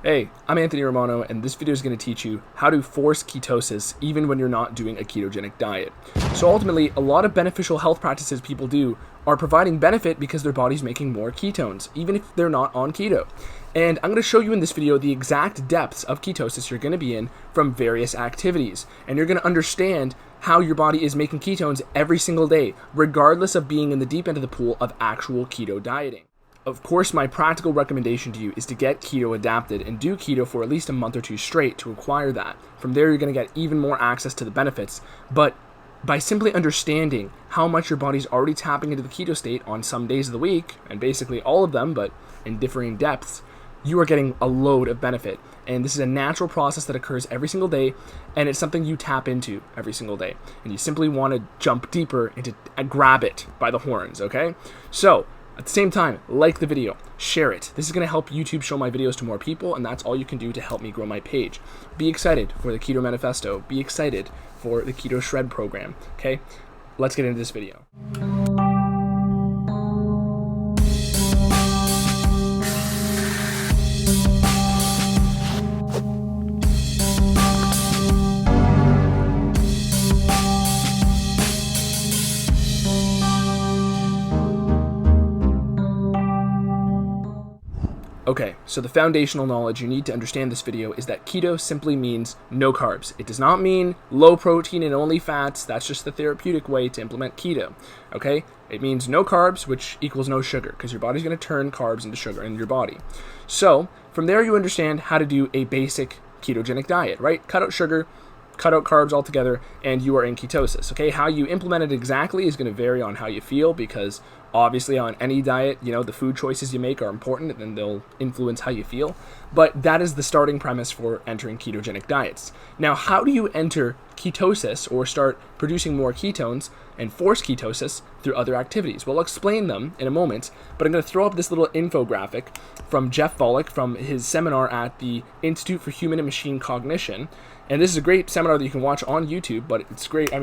Hey, I'm Anthony Romano, and this video is going to teach you how to force ketosis even when you're not doing a ketogenic diet. So ultimately, a lot of beneficial health practices people do are providing benefit because their body's making more ketones, even if they're not on keto. And I'm going to show you in this video the exact depths of ketosis you're going to be in from various activities. And you're going to understand how your body is making ketones every single day, regardless of being in the deep end of the pool of actual keto dieting. Of course, my practical recommendation to you is to get keto adapted and do keto for at least a month or two straight to acquire that. From there, you're going to get even more access to the benefits. But by simply understanding how much your body's already tapping into the keto state on some days of the week, and basically all of them, but in differing depths, you are getting a load of benefit. And this is a natural process that occurs every single day, and it's something you tap into every single day. And you simply want to jump deeper and to grab it by the horns, okay? So, at the same time, like the video, share it. This is going to help YouTube show my videos to more people, and that's all you can do to help me grow my page. Be excited for the Keto Manifesto. Be excited for the Keto Shred program, okay? Let's get into this video. Okay, so the foundational knowledge you need to understand this video is that keto simply means no carbs. It does not mean low protein and only fats. That's just the therapeutic way to implement keto, okay? It means no carbs, which equals no sugar, because your body's going to turn carbs into sugar in your body. So, from there you understand how to do a basic ketogenic diet, right? Cut out sugar, cut out carbs altogether, and you are in ketosis, okay? How you implement it exactly is going to vary on how you feel, because obviously on any diet, the food choices you make are important and they'll influence how you feel. But that is the starting premise for entering ketogenic diets. Now, how do you enter ketosis or start producing more ketones and force ketosis through other activities? Well, I'll explain them in a moment, but I'm going to throw up this little infographic from Jeff Volek from his seminar at the Institute for Human and Machine Cognition. And this is a great seminar that you can watch on YouTube, but it's great.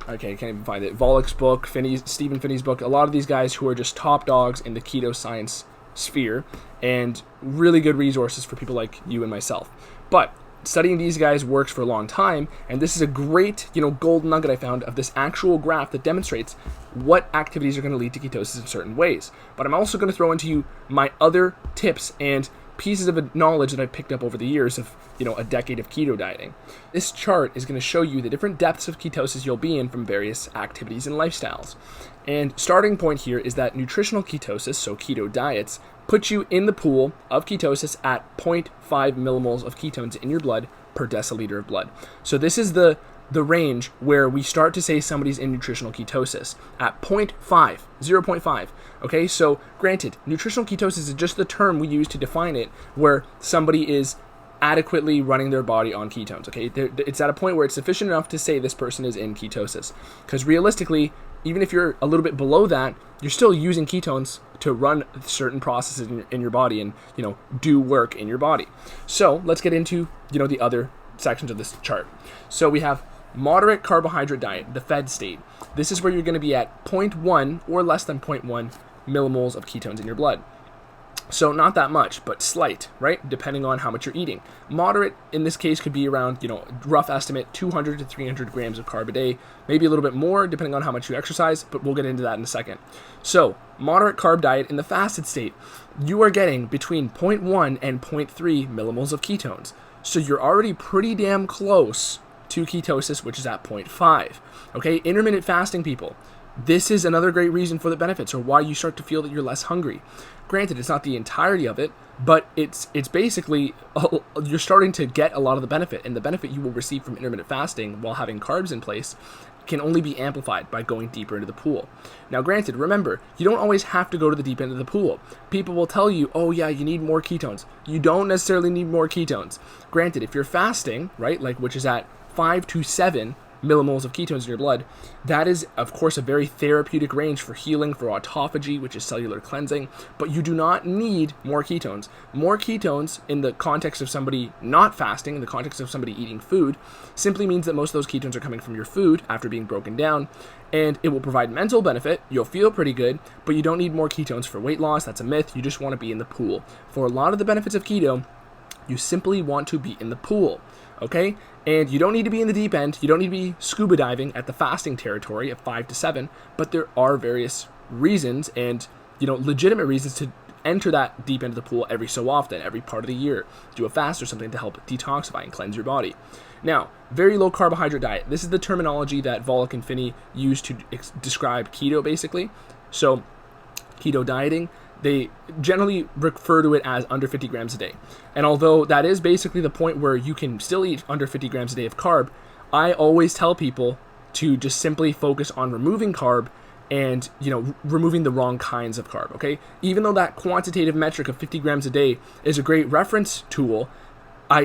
I can't even find it. Volek's book, Stephen Finney's book, a lot of these guys who are just top dogs in the keto science sphere, and really good resources for people like you and myself. But studying these guys works for a long time, and this is a great, gold nugget I found of this actual graph that demonstrates what activities are going to lead to ketosis in certain ways. But I'm also going to throw into you my other tips and pieces of knowledge that I picked up over the years of, a decade of keto dieting. This chart is going to show you the different depths of ketosis you'll be in from various activities and lifestyles. And starting point here is that nutritional ketosis, so keto diets, put you in the pool of ketosis at 0.5 millimoles of ketones in your blood per deciliter of blood. So this is the range where we start to say somebody's in nutritional ketosis at 0.5. Okay, so granted, nutritional ketosis is just the term we use to define it, where somebody is adequately running their body on ketones. Okay, it's at a point where it's sufficient enough to say this person is in ketosis. Because realistically, even if you're a little bit below that, you're still using ketones to run certain processes in your body and do work in your body. So let's get into the other sections of this chart. So we have moderate carbohydrate diet, the fed state. This is where you're going to be at 0.1 or less than 0.1 millimoles of ketones in your blood. So not that much, but slight, right? Depending on how much you're eating. Moderate, in this case, could be around, rough estimate, 200 to 300 grams of carb a day. Maybe a little bit more, depending on how much you exercise, but we'll get into that in a second. So, moderate carb diet in the fasted state, you are getting between 0.1 and 0.3 millimoles of ketones. So you're already pretty damn close to ketosis, which is at 0.5. Okay, intermittent fasting people. This is another great reason for the benefits, or why you start to feel that you're less hungry. Granted, it's not the entirety of it, but it's basically, you're starting to get a lot of the benefit, and the benefit you will receive from intermittent fasting while having carbs in place can only be amplified by going deeper into the pool. Now granted, remember, you don't always have to go to the deep end of the pool. People will tell you, oh yeah, you need more ketones. You don't necessarily need more ketones. Granted, if you're fasting, right, which is at 5 to 7 millimoles of ketones in your blood, that is, of course, a very therapeutic range for healing, for autophagy, which is cellular cleansing, but you do not need more ketones. More ketones in the context of somebody not fasting, in the context of somebody eating food, simply means that most of those ketones are coming from your food after being broken down, and it will provide mental benefit. You'll feel pretty good, but you don't need more ketones for weight loss. That's a myth. You just want to be in the pool. For a lot of the benefits of keto, You simply want to be in the pool, okay? And you don't need to be in the deep end. You don't need to be scuba diving at the fasting territory of 5 to 7, but there are various reasons and, legitimate reasons to enter that deep end of the pool every so often, every part of the year. Do a fast or something to help detoxify and cleanse your body. Now, very low carbohydrate diet. This is the terminology that Volek and Finney use to describe keto, basically. So, keto dieting, they generally refer to it as under 50 grams a day. And although that is basically the point where you can still eat under 50 grams a day of carb, I always tell people to just simply focus on removing carb and, removing the wrong kinds of carb, okay? Even though that quantitative metric of 50 grams a day is a great reference tool,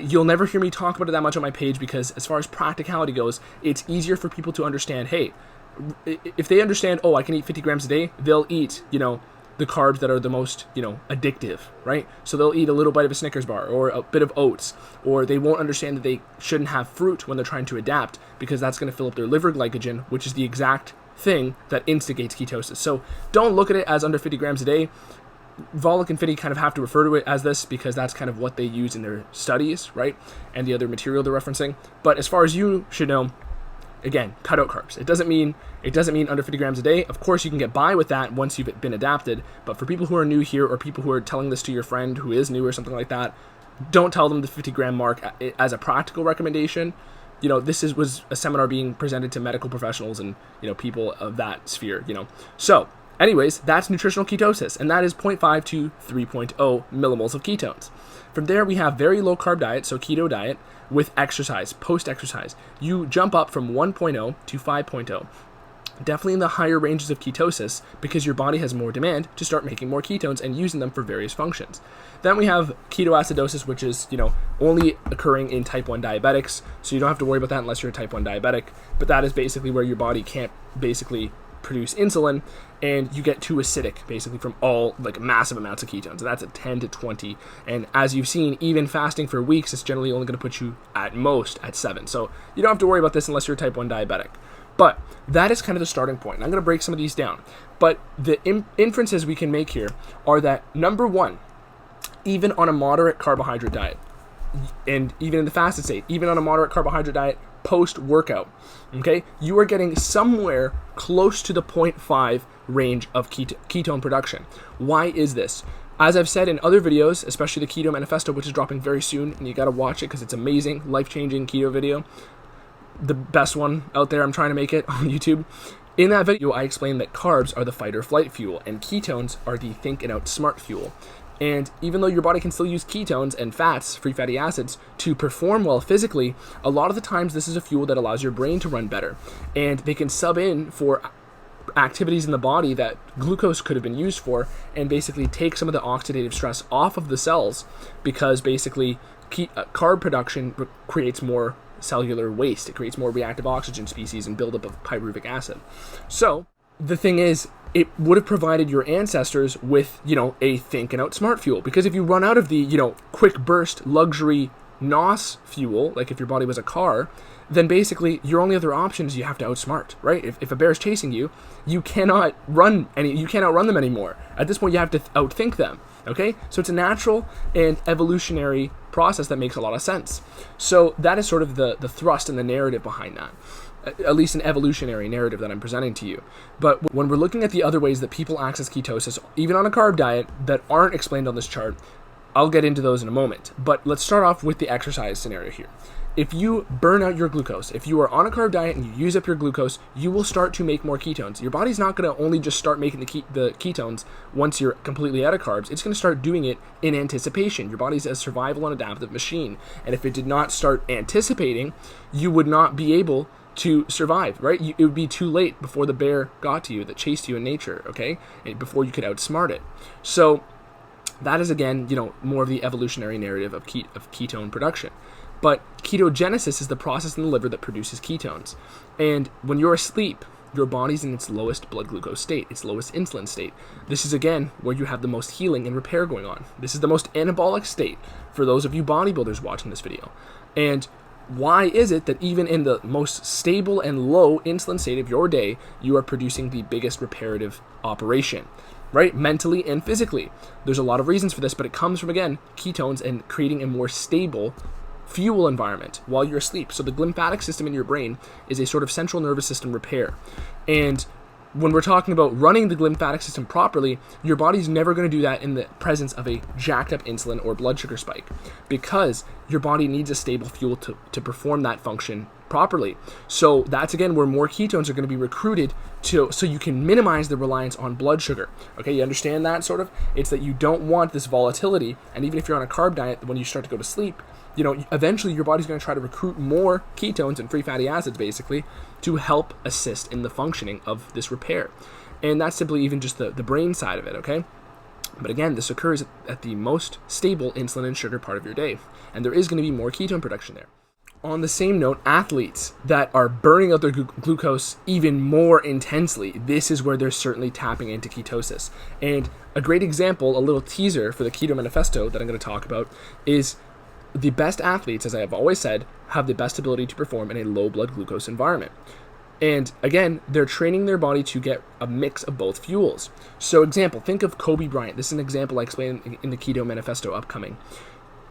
you'll never hear me talk about it that much on my page because as far as practicality goes, it's easier for people to understand, hey, if they understand, I can eat 50 grams a day, they'll eat, the carbs that are the most, addictive, right? So they'll eat a little bite of a Snickers bar or a bit of oats, or they won't understand that they shouldn't have fruit when they're trying to adapt because that's going to fill up their liver glycogen, which is the exact thing that instigates ketosis. So don't look at it as under 50 grams a day. Volek and Finney kind of have to refer to it as this because that's kind of what they use in their studies, right? And the other material they're referencing. But as far as you should know, again, cut out carbs. It doesn't mean under 50 grams a day. Of course, you can get by with that once you've been adapted. But for people who are new here or people who are telling this to your friend who is new or something like that, don't tell them the 50 gram mark as a practical recommendation. This was a seminar being presented to medical professionals and, people of that sphere, So, anyways, that's nutritional ketosis, and that is 0.5 to 3.0 millimoles of ketones. From there, we have very low carb diet, so keto diet, with exercise, post-exercise. You jump up from 1.0 to 5.0. Definitely in the higher ranges of ketosis because your body has more demand to start making more ketones and using them for various functions. Then we have ketoacidosis, which is, only occurring in type 1 diabetics. So you don't have to worry about that unless you're a type 1 diabetic. But that is basically where your body can't basically produce insulin and you get too acidic basically from all massive amounts of ketones. And that's at 10 to 20. And as you've seen, even fasting for weeks, it's generally only going to put you at most at 7. So you don't have to worry about this unless you're a type 1 diabetic. But that is kind of the starting point. And I'm going to break some of these down. But the inferences we can make here are that, number one, even on a moderate carbohydrate diet, and even in the fasted state, even on a moderate carbohydrate diet post-workout, okay, you are getting somewhere close to the 0.5 range of ketone production. Why is this? As I've said in other videos, especially the Keto Manifesto, which is dropping very soon, and you got to watch it because it's amazing, life-changing keto video, the best one out there. I'm trying to make it on YouTube. In that video, I explained that carbs are the fight or flight fuel, and ketones are the think and outsmart fuel. And even though your body can still use ketones and fats, free fatty acids, to perform well physically, a lot of the times this is a fuel that allows your brain to run better. And they can sub in for activities in the body that glucose could have been used for and basically take some of the oxidative stress off of the cells because basically carb production creates more cellular waste. It creates more reactive oxygen species and buildup of pyruvic acid. So the thing is, it would have provided your ancestors with, a think and outsmart fuel. Because if you run out of the, quick burst luxury NOS fuel, like if your body was a car, then basically your only other option is you have to outsmart, right? If a bear is chasing you, you can't outrun them anymore. At this point, you have to outthink them, okay? So it's a natural and evolutionary process that makes a lot of sense. So that is sort of the thrust and the narrative behind that. At least an evolutionary narrative that I'm presenting to you. But when we're looking at the other ways that people access ketosis, even on a carb diet, that aren't explained on this chart, I'll get into those in a moment. But let's start off with the exercise scenario here. If you burn out your glucose, if you are on a carb diet and you use up your glucose, you will start to make more ketones. Your body's not going to only just start making the ketones once you're completely out of carbs. It's going to start doing it in anticipation. Your body's a survival and adaptive machine. And if it did not start anticipating, you would not be able to survive, right? It would be too late before the bear got to you that chased you in nature, okay? And before you could outsmart it. So that is, again, more of the evolutionary narrative of ketone production. But ketogenesis is the process in the liver that produces ketones. And when you're asleep, your body's in its lowest blood glucose state, its lowest insulin state. This is, again, where you have the most healing and repair going on. This is the most anabolic state for those of you bodybuilders watching this video. And why is it that even in the most stable and low insulin state of your day, you are producing the biggest reparative operation? right? Mentally and physically. There's a lot of reasons for this, but it comes from, again, ketones and creating a more stable fuel environment while you're asleep. So the lymphatic system in your brain is a sort of central nervous system repair. And when we're talking about running the lymphatic system properly, your body's never going to do that in the presence of a jacked up insulin or blood sugar spike, because your body needs a stable fuel to perform that function properly. So that's, again, where more ketones are going to be recruited so you can minimize the reliance on blood sugar. Okay, you understand that sort of? It's that you don't want this volatility, and even if you're on a carb diet, when you start to go to sleep, eventually your body's going to try to recruit more ketones and free fatty acids, basically, to help assist in the functioning of this repair. And that's simply even just the brain side of it, okay? But again, this occurs at the most stable insulin and sugar part of your day, and there is going to be more ketone production there. On the same note, athletes that are burning out their glucose even more intensely, this is where they're certainly tapping into ketosis. And a great example, a little teaser for the Keto Manifesto that I'm going to talk about, is the best athletes, as I have always said, have the best ability to perform in a low blood glucose environment. And again, they're training their body to get a mix of both fuels. So example, think of Kobe Bryant. This is an example I explained in the Keto Manifesto upcoming.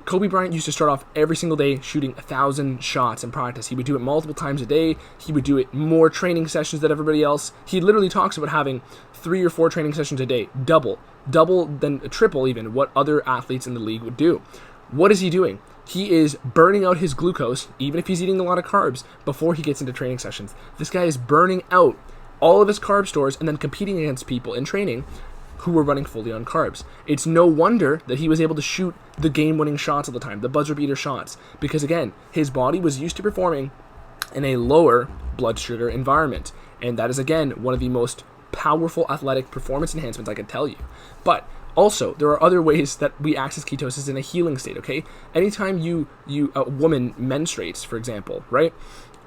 Kobe Bryant used to start off every single day shooting 1,000 shots in practice. He would do it multiple times a day. He would do it more training sessions than everybody else. He literally talks about having 3 or 4 training sessions a day, double, then triple even what other athletes in the league would do. What is he doing? He is burning out his glucose, even if he's eating a lot of carbs, before he gets into training sessions. This guy is burning out all of his carb stores and then competing against people in training who were running fully on carbs. It's no wonder that he was able to shoot the game-winning shots all the time, the buzzer-beater shots, because again, his body was used to performing in a lower blood sugar environment. And that is, again, one of the most powerful athletic performance enhancements I could tell you. But also, there are other ways that we access ketosis in a healing state, okay? Anytime a woman menstruates, for example, right?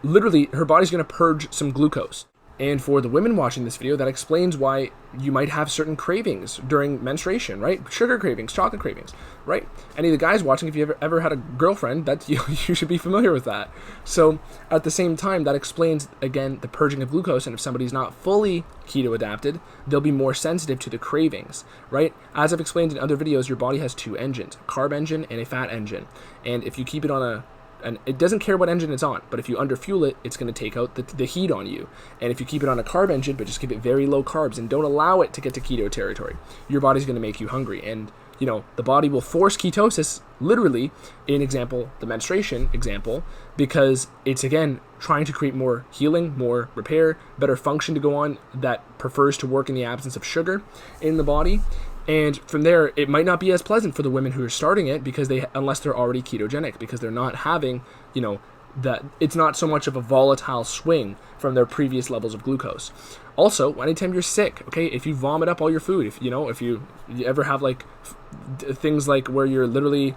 Literally, her body's going to purge some glucose. And for the women watching this video, that explains why you might have certain cravings during menstruation, right? Sugar cravings, chocolate cravings, right? Any of the guys watching, if you ever had a girlfriend, that you should be familiar with that. So at the same time, that explains, again, the purging of glucose. And if somebody's not fully keto adapted, they'll be more sensitive to the cravings, right? As I've explained in other videos, your body has 2 engines, a carb engine and a fat engine. And if you keep it on and it doesn't care what engine it's on, but if you underfuel it, it's going to take out the heat on you. And if you keep it on a carb engine, but just keep it very low carbs and don't allow it to get to keto territory, your body's going to make you hungry. And, the body will force ketosis, literally, in example, the menstruation example, because it's, again, trying to create more healing, more repair, better function to go on that prefers to work in the absence of sugar in the body. And from there, it might not be as pleasant for the women who are starting it unless they're already ketogenic, because they're not having, that it's not so much of a volatile swing from their previous levels of glucose. Also, anytime you're sick, okay, if you vomit up all your food, if you ever have things like where you're literally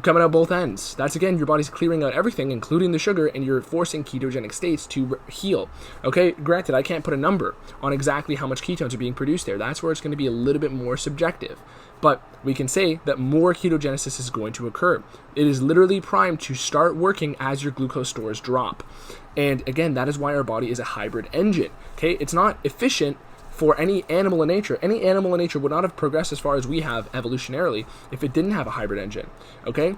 coming out both ends, that's, again, your body's clearing out everything, including the sugar, and you're forcing ketogenic states to heal. Okay, granted, I can't put a number on exactly how much ketones are being produced there. That's where it's going to be a little bit more subjective. But we can say that more ketogenesis is going to occur. It is literally primed to start working as your glucose stores drop. And again, that is why our body is a hybrid engine. Okay, it's not efficient for any animal in nature. Any animal in nature would not have progressed as far as we have evolutionarily if it didn't have a hybrid engine, okay?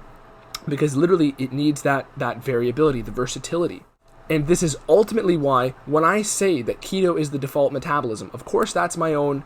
Because literally it needs that variability, the versatility. And this is ultimately why when I say that keto is the default metabolism, of course that's my own,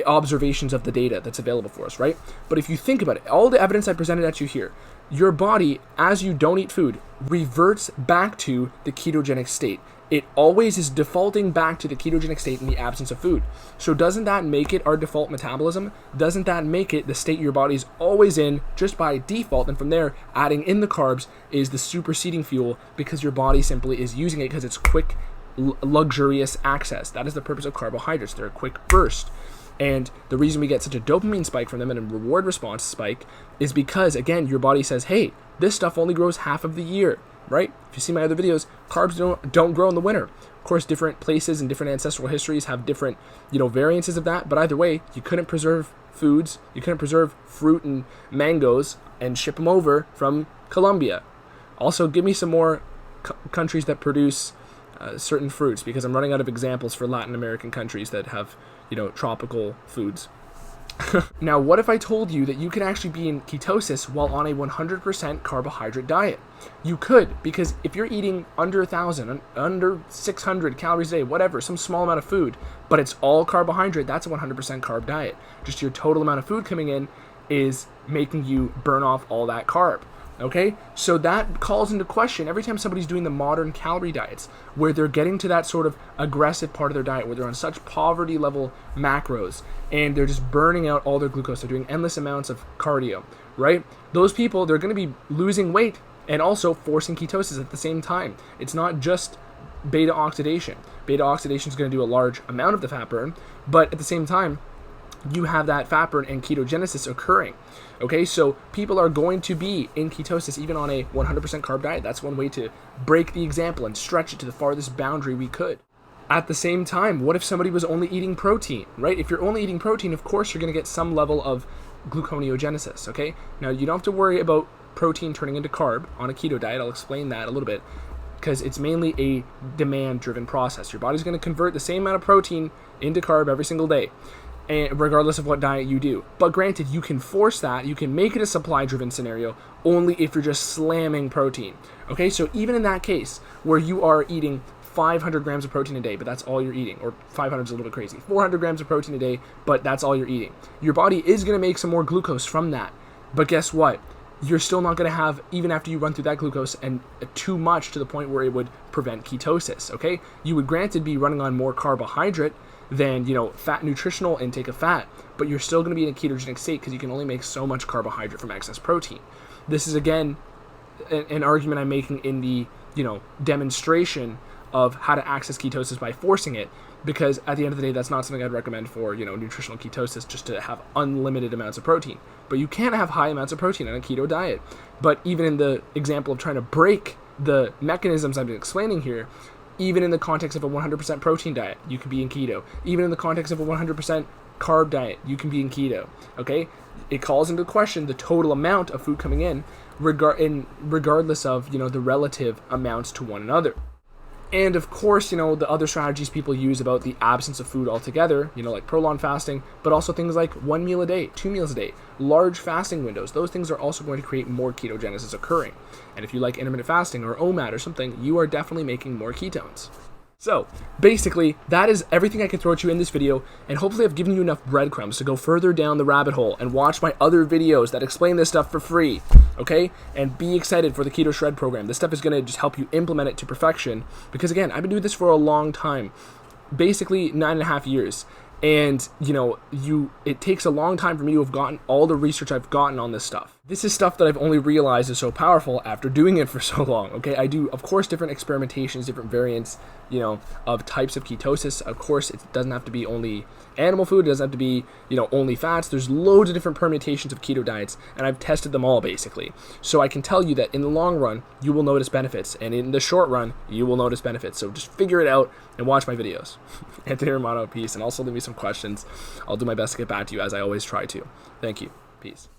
observations of the data that's available for us, right? But if you think about it, all the evidence I presented at you here, your body, as you don't eat food, reverts back to the ketogenic state. It always is defaulting back to the ketogenic state in the absence of food. So doesn't that make it our default metabolism? Doesn't that make it the state your body's always in just by default? And from there, adding in the carbs is the superseding fuel, because your body simply is using it because it's quick, luxurious access. That is the purpose of carbohydrates. They're a quick burst. And the reason we get such a dopamine spike from them and a reward response spike is because, again, your body says, hey, this stuff only grows half of the year, right? If you see my other videos, carbs don't grow in the winter. Of course, different places and different ancestral histories have different, variances of that. But either way, you couldn't preserve foods. You couldn't preserve fruit and mangoes and ship them over from Colombia. Also, give me some more countries that produce certain fruits, because I'm running out of examples for Latin American countries that have, tropical foods. Now, what if I told you that you can actually be in ketosis while on a 100% carbohydrate diet? You could, because if you're eating under 1,000, under 600 calories a day, whatever, some small amount of food, but it's all carbohydrate, that's a 100% carb diet. Just your total amount of food coming in is making you burn off all that carb. Okay, so that calls into question every time somebody's doing the modern calorie diets, where they're getting to that sort of aggressive part of their diet, where they're on such poverty level macros, and they're just burning out all their glucose. They're doing endless amounts of cardio, right? Those people, they're going to be losing weight and also forcing ketosis at the same time. It's not just beta oxidation. Beta oxidation is going to do a large amount of the fat burn, but at the same time, you have that fat burn and ketogenesis occurring. Okay, so people are going to be in ketosis even on a 100% carb diet. That's one way to break the example and stretch it to the farthest boundary we could. At the same time, what if somebody was only eating protein, right? If you're only eating protein, of course, you're going to get some level of gluconeogenesis, okay? Now, you don't have to worry about protein turning into carb on a keto diet. I'll explain that a little bit, because it's mainly a demand-driven process. Your body's going to convert the same amount of protein into carb every single day, and regardless of what diet you do. But granted, you can force that, you can make it a supply-driven scenario only if you're just slamming protein. Okay, so even in that case, where you are eating 500 grams of protein a day, but that's all you're eating, or 500 is a little bit crazy, 400 grams of protein a day, but that's all you're eating. Your body is going to make some more glucose from that, but guess what? You're still not going to have, even after you run through that glucose, and too much to the point where it would prevent ketosis, okay? You would granted be running on more carbohydrate than, fat nutritional intake of fat, but you're still going to be in a ketogenic state because you can only make so much carbohydrate from excess protein. This is, again, an argument I'm making in the, demonstration of how to access ketosis by forcing it, because at the end of the day, that's not something I'd recommend for, nutritional ketosis, just to have unlimited amounts of protein. But you can have high amounts of protein on a keto diet. But even in the example of trying to break the mechanisms I've been explaining here, even in the context of a 100% protein diet, you can be in keto. Even in the context of a 100% carb diet, you can be in keto, okay? It calls into question the total amount of food coming in, regardless of, the relative amounts to one another. And of course, the other strategies people use about the absence of food altogether, like prolonged fasting, but also things like 1 meal a day, 2 meals a day, large fasting windows. Those things are also going to create more ketogenesis occurring. And if you like intermittent fasting or OMAD or something, you are definitely making more ketones. So basically, that is everything I can throw at you in this video, and hopefully I've given you enough breadcrumbs to go further down the rabbit hole and watch my other videos that explain this stuff for free, okay? And be excited for the Keto Shred program. This stuff is going to just help you implement it to perfection, because again, I've been doing this for a long time, basically 9.5 years. And, it takes a long time for me to have gotten all the research I've gotten on this stuff. This is stuff that I've only realized is so powerful after doing it for so long, okay? I do, of course, different experimentations, different variants, of types of ketosis. Of course, it doesn't have to be only animal food. It doesn't have to be, only fats. There's loads of different permutations of keto diets, and I've tested them all, basically. So I can tell you that in the long run, you will notice benefits, and in the short run, you will notice benefits. So just figure it out and watch my videos. Anthony Romano, peace, and also leave me some questions. I'll do my best to get back to you, as I always try to. Thank you. Peace.